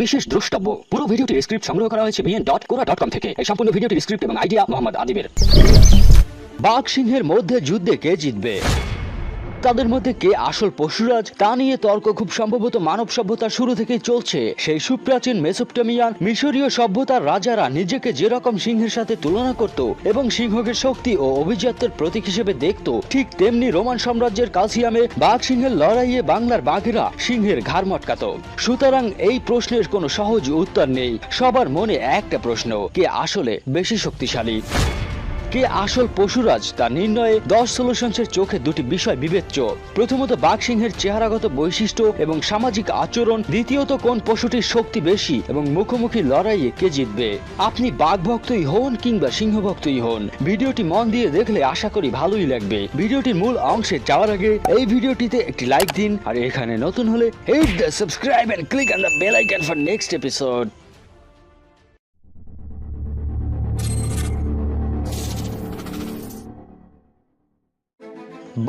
বিশেষ দ্রষ্টব্য, পুরো ভিডিওটির স্ক্রিপ্ট সংগ্রহ করা হয়েছে vn.quora.com থেকে। এই সম্পূর্ণ ভিডিওটির স্ক্রিপ্ট এবং আইডিয়া মোহাম্মদ আদিবের। বাঘ সিংহের মধ্যে যুদ্ধে কে জিতবে, তাদের মধ্যে কে আসল পশুরাজ, তা নিয়ে তর্ক খুব সম্ভবত মানব সভ্যতার শুরু থেকেই চলছে। সেই সুপ্রাচীন মেসোপটেমিয়ান মিশরীয় সভ্যতার রাজারা নিজেকে যেরকম সিংহের সাথে তুলনা করত এবং সিংহকে শক্তি ও অভিজাত্যের প্রতীক হিসেবে দেখত, ঠিক তেমনি রোমান সাম্রাজ্যের কালসিয়ামে বাঘ সিংহের লড়াইয়ে বাংলার বাঘেরা সিংহের ঘাড় মটকাত। সুতরাং এই প্রশ্নের কোনো সহজ উত্তর নেই। সবার মনে একটা প্রশ্ন, কে আসলে বেশি শক্তিশালী, কে আসল পশুরাজ, তা নির্ণয়ে 10 সলিউশনসের চোখে দুটি বিষয় বিবেচ্য। প্রথমত বাঘ সিংহের চেহারাগত বৈশিষ্ট্য এবং সামাজিক আচরণ, দ্বিতীয়ত কোন পশুটির শক্তি বেশি এবং মুখোমুখি লড়াইয়ে কে জিতবে। আপনি বাঘ ভক্তই হন কিংবা সিংহ ভক্তই হন, ভিডিওটি মন দিয়ে দেখলে আশা করি ভালোই লাগবে। ভিডিওটির মূল অংশে যাওয়ার আগে এই ভিডিওটিতে একটি লাইক দিন, আর এখানে নতুন হলে hit the subscribe and click on the bell icon for next episode.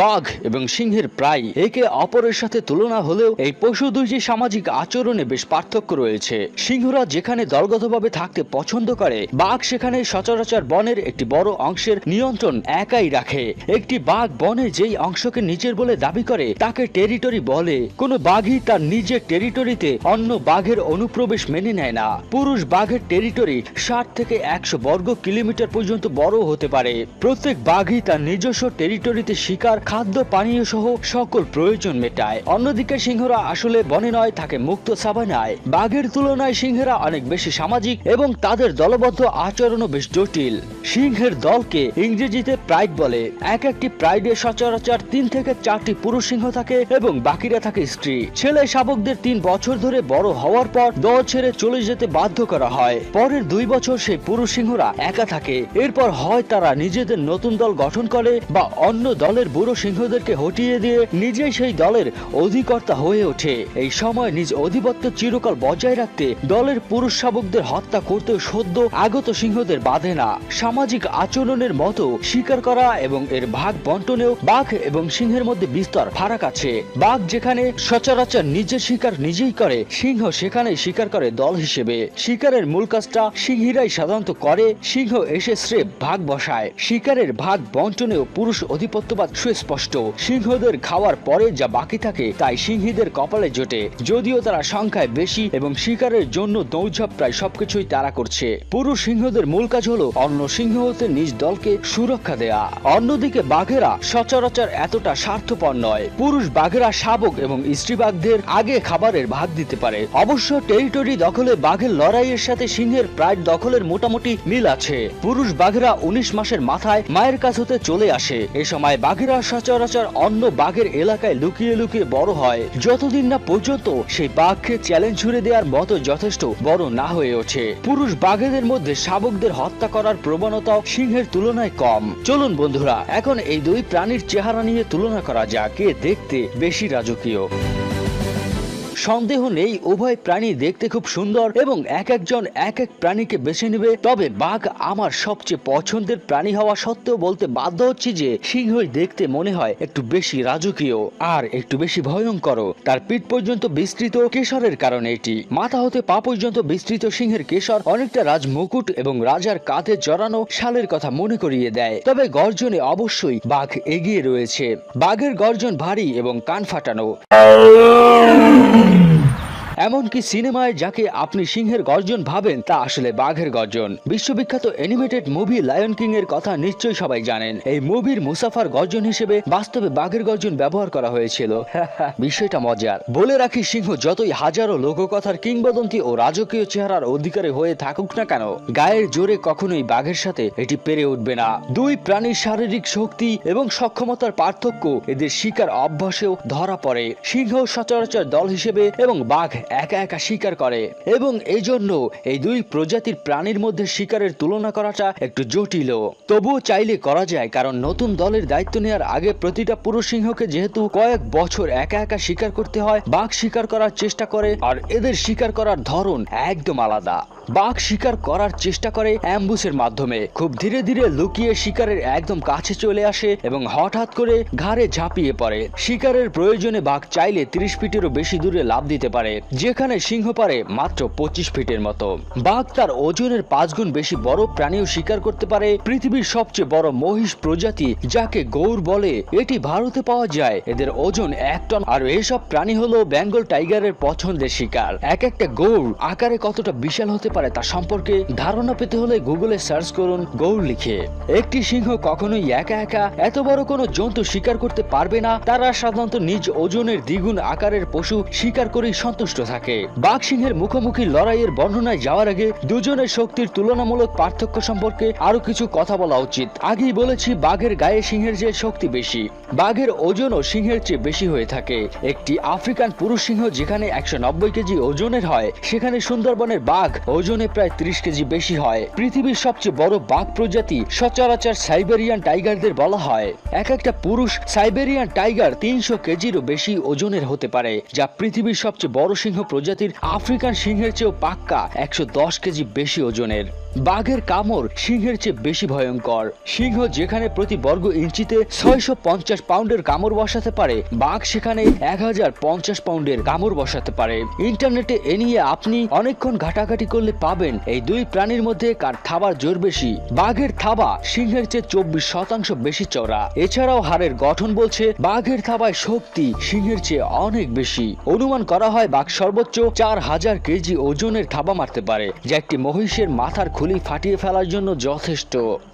বাঘ এবং সিংহের প্রায় একে অপরের সাথে তুলনা হলেও এই পশু দুইটি সামাজিক আচরণে বেশ পার্থক্য রয়েছে। সিংহরা যেখানে দলগতভাবে থাকতে পছন্দ করে, বাঘ সেখানে সচরাচর বনের একটি বড় অংশের নিয়ন্ত্রণ একাই রাখে। একটি বাঘ বনে যেই অংশকে নিজের বলে দাবি করে তাকে টেরিটরি বলে। কোনো বাঘই তার নিজের টেরিটরিতে অন্য বাঘের অনুপ্রবেশ মেনে নেয় না। পুরুষ বাঘের টেরিটরি 60 থেকে 100 বর্গ কিলোমিটার পর্যন্ত বড় হতে পারে। প্রত্যেক বাঘই তার নিজস্ব টেরিটরিতে শিকার, খাদ্য, পানীয় সহ সকল প্রয়োজন মেটায়। অন্যদিকে সিংহরা আসলে বনে নয়, থাকে মুক্ত সাভানায়। বাঘের তুলনায় সিংহেরা অনেক বেশি সামাজিক এবং তাদের দলবদ্ধ আচরণও বেশ জটিল। সিংহের দলকে ইংরেজিতে প্রাইড বলে। একটি প্রাইডে সচরাচর 3 থেকে 4টি পুরুষ সিংহ থাকে এবং বাকিরা থাকে স্ত্রী। ছেলে শাবকদের 3 বছর ধরে বড় হওয়ার পর দল ছেড়ে চলে যেতে বাধ্য করা হয়। পরের 2 বছর সেই পুরুষ সিংহরা একা থাকে। এরপর হয় তারা নিজেদের নতুন দল গঠন করে বা অন্য দলের বুড়ো সিংহদেরকে হটিয়ে দিয়ে নিজেই সেই দলের অধিকর্তা হয়ে ওঠে। এই সময় নিজ আধিপত্য চিরকাল বজায় রাখতে দলের পুরুষ শাবকদের হত্যা করতেও সদ্য আগত সিংহদের বাধে না। সামাজিক আচরণের মতো শিকার করা এবং এর ভাগ বন্টনেও বাঘ এবং সিংহের মধ্যে বিস্তর ফারাক আছে। বাঘ যেখানে সচরাচর নিজের শিকার নিজেই করে, সিংহ সেখানে শিকার করে দল হিসেবে। শিকারের মূল কাজটা সিংহীরাই সাধারণত করে, সিংহ এসে স্রেফ ভাগ বসায়। শিকারের ভাগ বন্টনেও পুরুষ আধিপত্যবাদ সুস্পষ্ট। সিংহদের খাওয়ার পরে যা বাকি থাকে তাই সিংহীদের কপালে জোটে, যদিও তারা সংখ্যায় বেশি এবং শিকারের জন্য দৌড়ঝাঁপ প্রায় সবকিছুই তারা করছে। পুরুষ সিংহদের মূল কাজ হলো অন্য সিংহ হতে নিজ দলকে সুরক্ষা দেয়া। অন্যদিকে বাঘেরা সচরাচর এতটা স্বার্থপর নয়। পুরুষ বাঘেরা শাবক এবং স্ত্রী বাঘদের আগে খাবারের ভাগ দিতে পারে। অবশ্য টেরিটরি দখলে বাঘের লড়াইয়ের সাথে সিংহের প্রায় দখলের মোটামুটি মিল আছে। পুরুষ বাঘেরা 19 মাসের মাথায় মায়ের কাছ হতে চলে আসে। এ সময় বাঘেরা সচরাচর অন্য বাঘের এলাকায় লুকিয়ে লুকিয়ে বড় হয়, যতদিন না পর্যন্ত সেই বাঘকে চ্যালেঞ্জ ছুড়ে দেওয়ার মতো যথেষ্ট বড় না হয়ে ওঠে। পুরুষ বাঘেদের মধ্যে শাবকদের হত্যা করার প্রবণতাও সিংহের তুলনায় কম। চলুন বন্ধুরা, এখন এই দুই প্রাণীর চেহারা নিয়ে তুলনা করা যাক, কে দেখতে বেশি রাজকীয়। সন্দেহ নেই উভয় প্রাণী দেখতে খুব সুন্দর এবং একজন এক প্রাণীকে বেছে নেবে। তবে বাঘ আমার সবচেয়ে পছন্দের প্রাণী হওয়া সত্ত্বেও বলতে বাধ্য হচ্ছি যে সিংহই দেখতে মনে হয় একটু বেশি রাজকীয় আর একটু বেশি ভয়ঙ্কর। তার পিঠ পর্যন্ত বিস্তৃত কেশরের কারণে এটি। মাথা হতে পা পর্যন্ত বিস্তৃত সিংহের কেশর অনেকটা রাজমুকুট এবং রাজার কাঁধে জড়ানো শালের কথা মনে করিয়ে দেয়। তবে গর্জনে অবশ্যই বাঘ এগিয়ে রয়েছে। বাঘের গর্জন ভারী এবং কান ফাটানো। এমনকি সিনেমায় যাকে আপনি সিংহের গর্জন ভাবেন তা আসলে বাঘের গর্জন। বিশ্ববিখ্যাত অ্যানিমেটেড মুভি লায়ন কিং এর কথা নিশ্চয়ই সবাই জানেন। এই মুভির মুসাফার গর্জন হিসেবে বাস্তবে বাঘের গর্জন ব্যবহার করা হয়েছিল। বিষয়টা মজার। বলে রাখি, সিংহ যতই হাজারো লোককথার কিংবদন্তি ও রাজকীয় চেহারার অধিকারী হয়ে থাকুক না কেন, গায়ের জোরে কখনোই বাঘের সাথে এটি পেরে উঠবে না। দুই প্রাণীর শারীরিক শক্তি এবং সক্ষমতার পার্থক্য এদের শিকার অভ্যাসেও ধরা পড়ে। সিংহ সচরাচর দল হিসেবে এবং বাঘ একা একা শিকার করে এবং এই জন্য এই দুই প্রজাতির প্রাণীর মধ্যে শিকারের তুলনা করাটা একটু জটিল। তবুও চাইলে করা যায়, কারণ নতুন দলের দায়িত্ব নেওয়ার আগে প্রতিটা পুরুষ সিংহকে যেহেতু কয়েক বছর একা একা শিকার করতে হয়, বাঘ শিকার করার চেষ্টা করে আর এদের শিকার করার ধরন একদম আলাদা। বাঘ শিকার করার চেষ্টা করে অ্যাম্বুসের মাধ্যমে। খুব ধীরে ধীরে লুকিয়ে শিকারের একদম কাছে চলে আসে এবং হঠাৎ করে ঘাড়ে ঝাঁপিয়ে পড়ে। শিকারের প্রয়োজনে বাঘ চাইলে 30 ফিটেরও বেশি দূরে লাফ দিতে পারে, যেখানে সিংহ পারে মাত্র 25 ফিটের মতো। বাঘ তার ওজনের 5 গুণ বেশি বড় প্রাণীও শিকার করতে পারে। পৃথিবীর সবচেয়ে বড় মহিষ প্রজাতি যাকে গৌড় বলে, এটি ভারতে পাওয়া যায়। এদের ওজন 1 টন। আর এসব প্রাণী হলো বেঙ্গল টাইগারের পছন্দের শিকার। এক একটা গৌড় আকারে কতটা বিশাল হতে পারে তা সম্পর্কে ধারণা পেতে হলে গুগলে সার্চ করুন গৌড় লিখে। একটি সিংহ কখনোই একা একা এত বড় কোনো জন্তু শিকার করতে পারবে না। তারা সাধারণত নিজ ওজনের দ্বিগুণ আকারের পশু শিকার করেই সন্তুষ্ট থাকে। বাঘ সিংহের মুখোমুখি লড়াইয়ের বর্ণনায় যাওয়ার আগে দুজনের শক্তির তুলনামূলক পার্থক্য সম্পর্কে আরো কিছু কথা বলা উচিত। আগেই বলেছি বাঘের গায়ে সিংহের চেয়ে শক্তি বেশি। বাঘের ওজনও সিংহের চেয়ে বেশি হয়ে থাকে। একটি আফ্রিকান পুরুষ সিংহ যেখানে 190 কেজি ওজনের হয়, সেখানে সুন্দরবনের বাঘ ওজনে প্রায় 30 কেজি বেশি হয়। পৃথিবীর সবচেয়ে বড় বাঘ প্রজাতি সচরাচর সাইবেরিয়ান টাইগারদের বলা হয়। এক একটা পুরুষ সাইবেরিয়ান টাইগার 300 কেজিরও বেশি ওজনের হতে পারে, যা পৃথিবীর সবচেয়ে বড় সিংহ প্রজাতির আফ্রিকান সিংহের চেয়েও পাক্কা 110 কেজি বেশি ওজনের। বাঘের কামড় সিংহের চেয়ে বেশি ভয়ঙ্কর। সিংহ যেখানে প্রতি বর্গ ইঞ্চিতে 650 পাউন্ডের কামড় বসাতে পারে, বাঘ সেখানে 1050 পাউন্ডের কামড় বসাতে পারে। ইন্টারনেটে এ নিয়ে আপনি অনেকক্ষণ ঘাটাঘাটি করলে পাবেন এই দুই প্রাণীর মধ্যে কার থাবার জোর বেশি। বাঘের থাবা সিংহের চেয়ে 24% বেশি চওড়া। এছাড়াও হাড়ের গঠন বলছে বাঘের থাবায় শক্তি সিংহের চেয়ে অনেক বেশি। অনুমান করা হয় বাঘ সর্বোচ্চ 4000 কেজি ওজনের থাবা মারতে পারে, যা একটি মহিষের মাথার খুলি ফাটিয়ে ফেলার জন্য যথেষ্ট।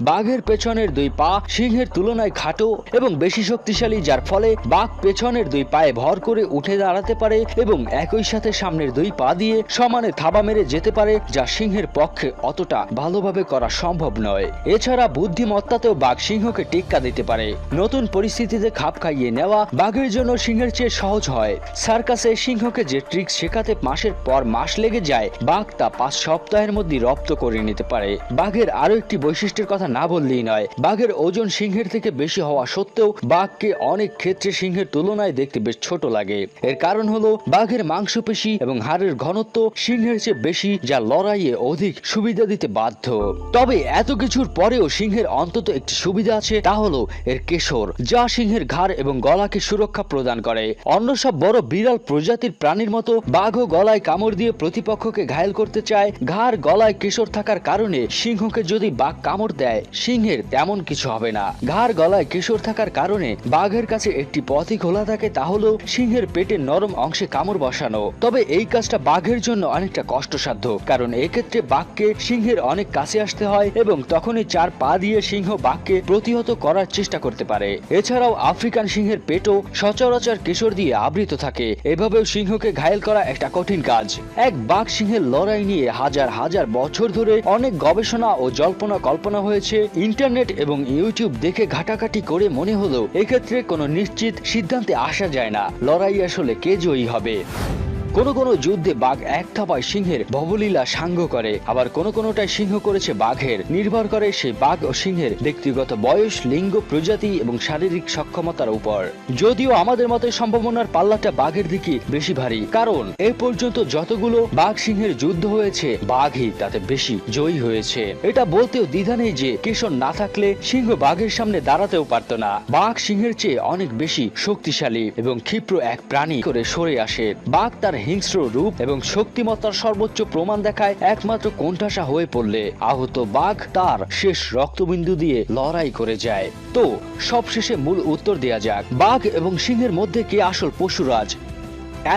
বাঘের পেছনের দুই পা সিংহের তুলনায় খাটো এবং বেশি শক্তিশালী, যার ফলে বাঘ পেছনের দুই পায়ে ভর করে উঠে দাঁড়াতে পারে এবং একই সাথে সামনের দুই পা দিয়ে সমানে থাবা মেরে যেতে পারে, যা সিংহের পক্ষে অতটা ভালোভাবে করা সম্ভব নয়। এছাড়া বুদ্ধিমত্তাতেও বাঘ সিংহকে টেক্কা দিতে পারে। নতুন পরিস্থিতিতে খাপ খাইয়ে নেওয়া বাঘের জন্য সিংহের চেয়ে সহজ হয়। সার্কাসে সিংহকে যে ট্রিক্স শেখাতে মাসের পর মাস লেগে যায়, বাঘ তা 5 সপ্তাহের মধ্যে রপ্ত করে নিতে পারে। বাঘের আরো একটি বৈশিষ্ট্যের কথা না বললেই নয়। বাঘের ওজন সিংহের থেকে বেশি হওয়া সত্ত্বেও বাঘকে অনেক ক্ষেত্রে সিংহের তুলনায় দেখতে বেশ ছোট লাগে। এর কারণ হলো বাঘের মাংসপেশি এবং হাড়ের ঘনত্ব সিংহের চেয়ে বেশি, যা লড়াইয়ে অধিক সুবিধা দিতে বাধ্য। তবে এত কিছুর পরেও সিংহের অন্তত একটি সুবিধা আছে, তা হলো এর কেশর, যা সিংহের ঘাড় এবং গলাকে সুরক্ষা প্রদান করে। অন্য সব বড় বিরল প্রজাতির প্রাণীর মতো বাঘও গলায় কামড় দিয়ে প্রতিপক্ষকে ঘায়েল করতে চায়। ঘাড় গলায় কেশর থাকার কারণে সিংহকে যদি বাঘ কামড় দেয়, সিংহের তেমন কিছু হবে না। ঘাড় গলায় কেশর থাকার কারণে বাঘের কাছে একটি পথই খোলা থাকে, তা হলো সিংহের পেটের নরম অংশে কামড় বসানো। তবে এই কাজটা বাঘের জন্য অনেকটা কষ্টসাধ্য, কারণ এক্ষেত্রে বাঘকে সিংহের অনেক কাছে আসতে হয় এবং তখনই 4 পা দিয়ে সিংহ বাঘকে প্রতিহত করার চেষ্টা করতে পারে। এছাড়াও আফ্রিকান সিংহের পেটও সচরাচর কেশর দিয়ে আবৃত থাকে। এভাবেও সিংহকে ঘায়েল করা একটা কঠিন কাজ। এক বাঘ সিংহের লড়াই নিয়ে হাজার হাজার বছর ধরে অনেক গবেষণা ও জল্পনা কল্পনা হয়েছে। ইন্টারনেট এবং ইউটিউব দেখে ঘাটাঘাটি করে মনে হলো এক্ষেত্রে কোনো নিশ্চিত সিদ্ধান্তে আসা যায় না লড়াই আসলে কে জয়ী হবে। কোনো কোনো যুদ্ধে বাঘ এক থাবায় সিংহের ভবলীলা সাঙ্গ করে, আবার কোনোটাই সিংহ করেছে বাঘের। নির্ভর করে সেই বাঘ ও সিংহের ব্যক্তিগত বয়স, লিঙ্গ, প্রজাতি এবং শারীরিক সক্ষমতার উপর। যদিও আমাদের মতে সম্ভাবনার পাল্লাটা বাঘের দিকে বেশি ভারী, কারণ এ পর্যন্ত যতগুলো বাঘ সিংহের যুদ্ধ হয়েছে বাঘই তাতে বেশি জয়ী হয়েছে। এটা বলতেও দ্বিধা নেই যে কেশর না থাকলে সিংহ বাঘের সামনে দাঁড়াতেও পারত না। বাঘ সিংহের চেয়ে অনেক বেশি শক্তিশালী এবং ক্ষিপ্র এক প্রাণী করে সরে আসে। বাঘ তার হিংস্র রূপ এবং শক্তিমত্তার সর্বোচ্চ প্রমাণ দেখায় একমাত্র কোণঠাসা হয়ে পড়লে। আহত বাঘ তার শেষ রক্তবিন্দু দিয়ে লড়াই করে যায়। তো সবশেষে মূল উত্তর দেয়া যাক, বাঘ এবং সিংহের মধ্যে কে আসল পশুরাজ?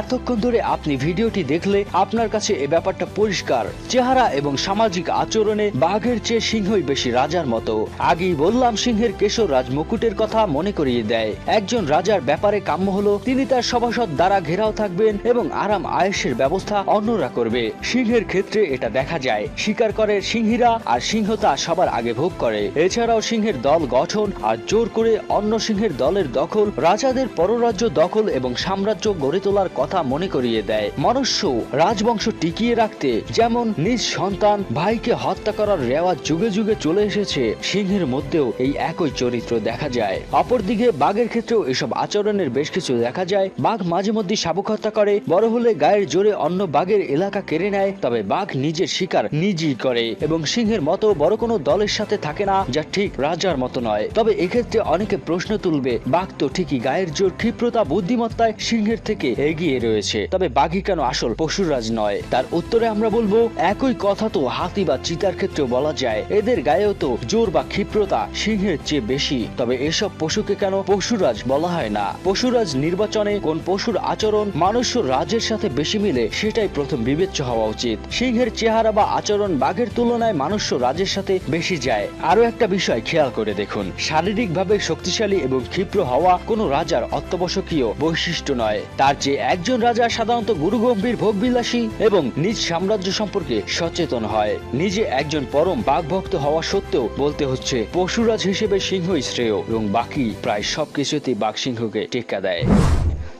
এতক্ষণ ধরে আপনি ভিডিওটি দেখলে আপনার কাছে এ ব্যাপারটা পরিষ্কার। চেহারা এবং সামাজিক আচরণে বাঘের চেয়ে সিংহই বেশি রাজার মতো। আগেই বললাম সিংহের কেশর রাজ মুকুটের কথা মনে করিয়ে দেয়। একজন রাজার ব্যাপারে কাম্য হলো তিনি তার সভাসদ দ্বারা ঘেরাও থাকবেন এবং আরাম আয়েশের ব্যবস্থা অন্যরা করবে। সিংহের ক্ষেত্রে এটা দেখা যায়। শিকার করে সিংহীরা আর সিংহ তা সবার আগে ভোগ করে। এছাড়াও সিংহের দল গঠন আর জোর করে অন্য সিংহের দলের দখল, রাজাদের পররাজ্য দখল এবং সাম্রাজ্য গড়ে তোলার কথা মনে করিয়ে দেয়। মনুষ্য রাজবংশ টিকিয়ে রাখতে যেমন নিজ সন্তান ভাইকে হত্যা করার রেওয়াজ যুগে যুগে চলে এসেছে, সিংহের মধ্যেও এই একই চরিত্র দেখা যায়। অপরদিকে বাঘের ক্ষেত্রেও এসব আচরণের বেশ কিছু দেখা যায়। বাঘ মাঝে মধ্যে শাবক হত্যা করে, বড় হলে গায়ের জোরে অন্য বাঘের এলাকা কেড়ে নেয়। তবে বাঘ নিজের শিকার নিজেই করে এবং সিংহের মতো বড় কোনো দলের সাথে থাকে না, যা ঠিক রাজার মতো নয়। তবে এক্ষেত্রে অনেকে প্রশ্ন তুলবে, বাঘ তো ঠিকই গায়ের জোর, ক্ষিপ্রতা, বুদ্ধিমত্তায় সিংহের থেকে এগিয়ে রয়েছে, তবে বাঘই কেন আসল পশুরাজ নয়? তার উত্তরে আমরা বলবো, একই কথা তো হাতি বা চিতার ক্ষেত্রেও বলা যায়। এদের গায়েও তো জোর বা ক্ষিপ্রতা সিংহের চেয়ে বেশি। তবে এসব পশুকে কেন পশুরাজ বলা হয় না? পশুরাজ নির্বাচনে কোন পশুর আচরণ মানুষ রাজের সাথে বেশি মিলে, সেটাই প্রথম বিবেচ্য হওয়া উচিত। সিংহের চেহারা বা আচরণ বাঘের তুলনায় মানুষ রাজের সাথে বেশি যায়। আরো একটা বিষয় খেয়াল করে দেখুন, শারীরিকভাবে শক্তিশালী এবং ক্ষিপ্র হওয়া কোনো রাজার অত্যাবশ্যকীয় বৈশিষ্ট্য নয়। তার যে একজন রাজা সাধারণত গুরুগম্ভীর, ভোগবিলাসী এবং নিজ সাম্রাজ্য সম্পর্কে সচেতন হয়। নিজে একজন পরম বাঘভক্ত হওয়া সত্ত্বেও বলতে হচ্ছে পশুরাজ হিসেবে সিংহই শ্রেয় এবং বাকি প্রায় সবকিছুতেই বাঘ সিংহকে টেক্কা দেয়।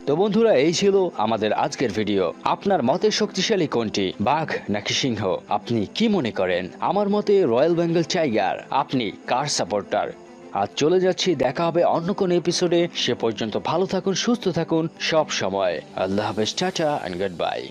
তো বন্ধুরা, এই ছিল আমাদের আজকের ভিডিও। আপনার মতে শক্তিশালী কোনটি, বাঘ নাকি সিংহ? আপনি কি মনে করেন? আমার মতে রয়্যাল বেঙ্গল টাইগার। আপনি কার সাপোর্টার? আজ চলে যাচ্ছি, দেখা হবে অন্য কোন এপিসোডে। সে পর্যন্ত ভালো থাকুন, সুস্থ থাকুন সব সময়। আল্লাহ হাফেজ, টাটা এন্ড গুড বাই।